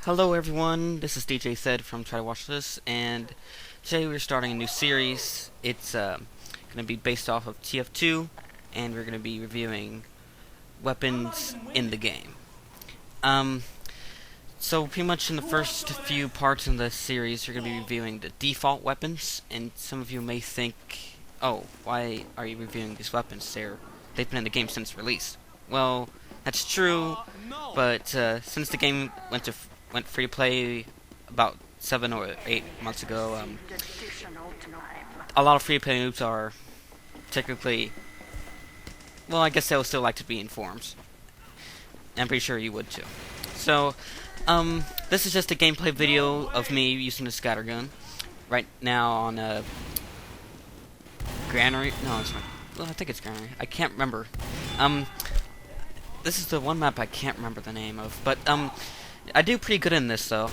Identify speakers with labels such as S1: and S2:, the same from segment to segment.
S1: Hello everyone, this is DJTHED from TryToWatchThisTTWT, and today we're starting a new series. It's going to be based off of TF2, and we're going to be reviewing weapons in the game. So pretty much in the first few parts in the series, you're going to be reviewing the default weapons, and some of you may think, oh, why are you reviewing these weapons? They've been in the game since release. Well, that's true, but since the game went free to play about 7 or 8 months ago, a lot of free to play noobs are technically, well, I guess they'll still like to be informed. I'm pretty sure you would too. So, this is just a gameplay video of me using the scattergun right now on Granary. No, it's not. Well, I think it's Granary. I can't remember. This is the one map I can't remember the name of, but I do pretty good in this though.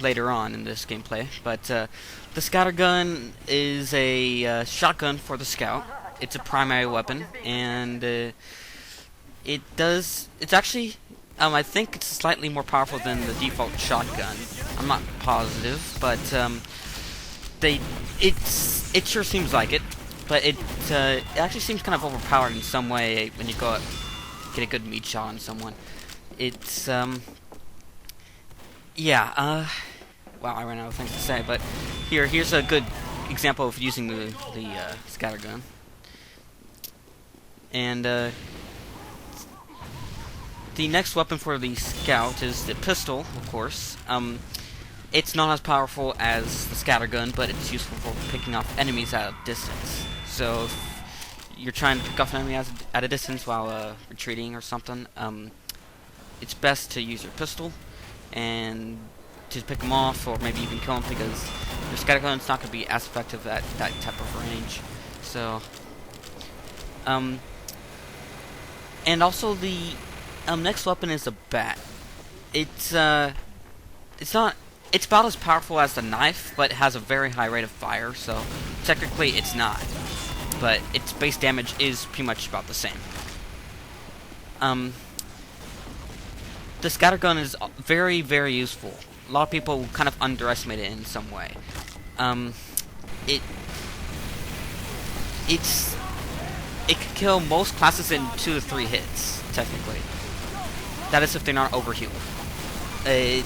S1: Later on in this gameplay, but the scattergun is a shotgun for the scout. It's a primary weapon, and it's actually, I think it's slightly more powerful than the default shotgun. I'm not positive, but it sure seems like it. But it actually seems kind of overpowered in some way when you go up, get a good meat shot on someone. It's yeah, wow, I ran out of things to say, but here's a good example of using the scattergun. And the next weapon for the scout is the pistol, of course. It's not as powerful as the scattergun, but it's useful for picking off enemies at a distance. So if you're trying to pick off an enemy at a distance while retreating or something, it's best to use your pistol and to pick them off, or maybe even kill them, because your scattergun's not going to be as effective at that type of range. So, and also the next weapon is a bat. It's about as powerful as the knife, but it has a very high rate of fire. So technically, it's not, but its base damage is pretty much about the same. The scattergun is very, very useful. A lot of people kind of underestimate it in some way. It can kill most classes in 2 to 3 hits, technically. That is if they're not overhealed. It's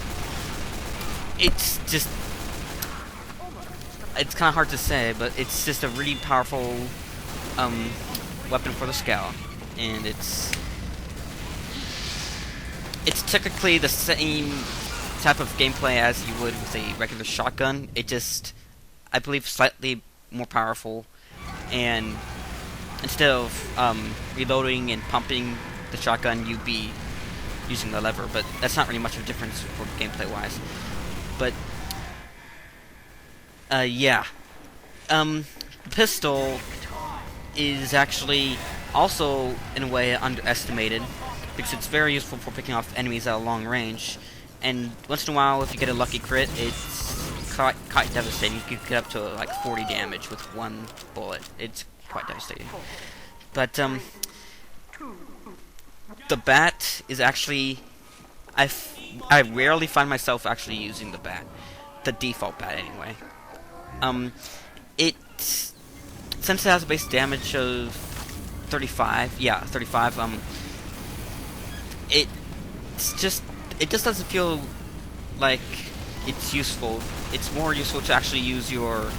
S1: kind of hard to say, but it's just a really powerful weapon for the scout, and it's technically the same type of gameplay as you would with a regular shotgun. It just, I believe, slightly more powerful, and instead of reloading and pumping the shotgun, you'd be using the lever, but that's not really much of a difference for gameplay wise. But yeah, the pistol is actually also in a way underestimated, because it's very useful for picking off enemies at a long range, and once in a while, if you get a lucky crit, it's quite devastating. You can get up to like 40 damage with one bullet. It's quite devastating. But the bat is actually, I rarely find myself actually using the bat, the default bat anyway. Since it has a base damage of 35, yeah, 35. It just doesn't feel like it's useful. It's more useful to actually use your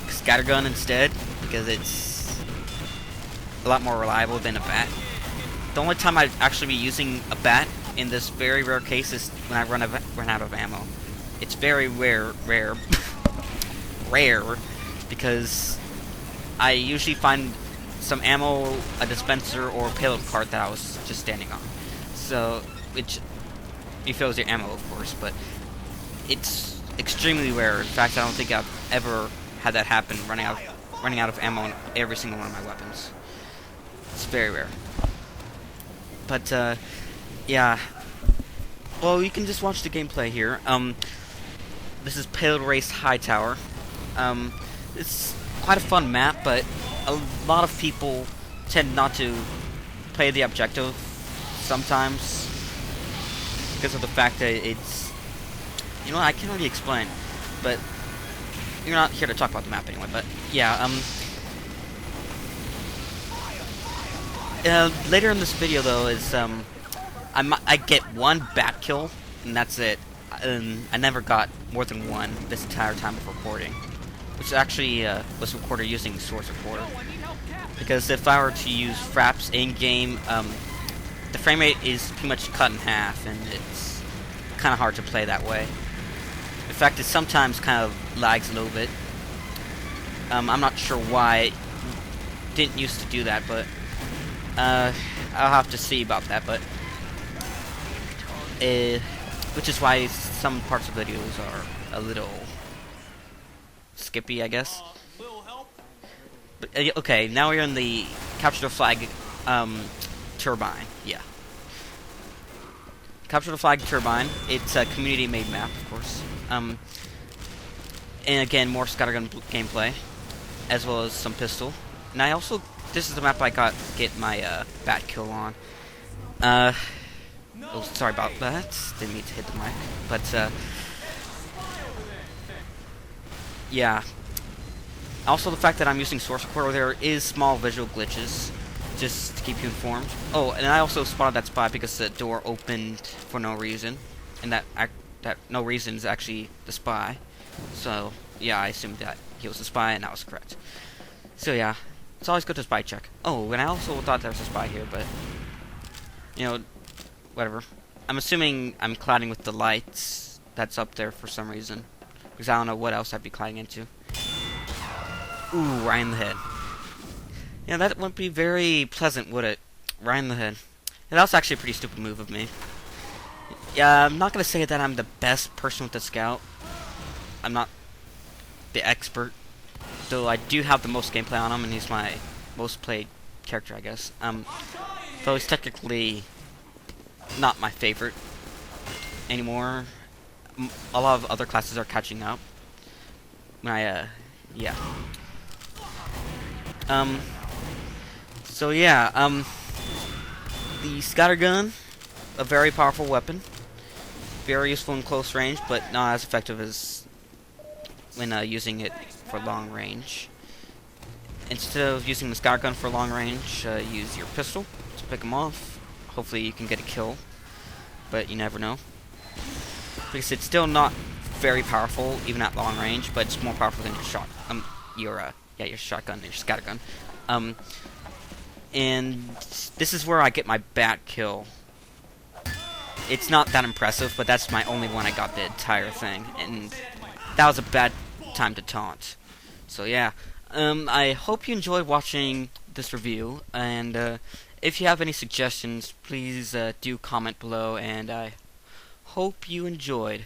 S1: scattergun instead, because it's a lot more reliable than a bat. The only time I'd actually be using a bat in this very rare case is when I run out of ammo. It's very rare, because I usually find some ammo, a dispenser, or a payload cart that I was just standing on. So, which refills your ammo, of course, but it's extremely rare. In fact, I don't think I've ever had that happen, running out of ammo on every single one of my weapons. It's very rare. But yeah. Well, you can just watch the gameplay here. This is Payload Race High Tower. It's quite a fun map, but a lot of people tend not to play the objective sometimes. because of the fact that it's, you know, I can't really explain, but you're not here to talk about the map anyway. But yeah, later in this video though is I get one bat kill and that's it. I never got more than one this entire time of recording, which actually was recorded using Source Recorder. Because if I were to use Fraps in-game, the frame rate is pretty much cut in half, and it's kind of hard to play that way. In fact, it sometimes kind of lags a little bit. I'm not sure why it didn't used to do that, but I'll have to see about that. But which is why some parts of videos are a little skippy, I guess. But, okay, now we're in the Capture the Flag turbine. Yeah. Capture the Flag turbine. It's a community-made map, of course. And again, more scattergun gameplay, as well as some pistol. And I also, this is the map I get my bat kill on. Oh, sorry about that. Didn't mean to hit the mic. But yeah. Also, the fact that I'm using Source Recorder, there is small visual glitches, just to keep you informed. Oh, and I also spotted that spy because the door opened for no reason, and that no reason is actually the spy. So yeah, I assumed that he was the spy, and that was correct. So yeah, it's always good to spy check. Oh, and I also thought there was a spy here, but you know, whatever. I'm assuming I'm clouding with the lights that's up there for some reason, because I don't know what else I'd be clouding into. Ooh, right in the head. Yeah, that wouldn't be very pleasant, would it? Right in the head. Yeah, that was actually a pretty stupid move of me. Yeah, I'm not gonna say that I'm the best person with the scout. I'm not the expert, though I do have the most gameplay on him, and he's my most played character, I guess. Though he's technically not my favorite anymore. A lot of other classes are catching up. Yeah. So yeah, the scattergun, a very powerful weapon, very useful in close range, but not as effective as when using it for long range. Instead of using the scattergun for long range, use your pistol to pick them off. Hopefully you can get a kill, but you never know. Because it's still not very powerful, even at long range, but it's more powerful than your your shotgun, your scattergun. And this is where I get my bat kill. It's not that impressive, but that's my only one I got the entire thing, and that was a bad time to taunt. So yeah, I hope you enjoyed watching this review, and if you have any suggestions, please do comment below, and I hope you enjoyed.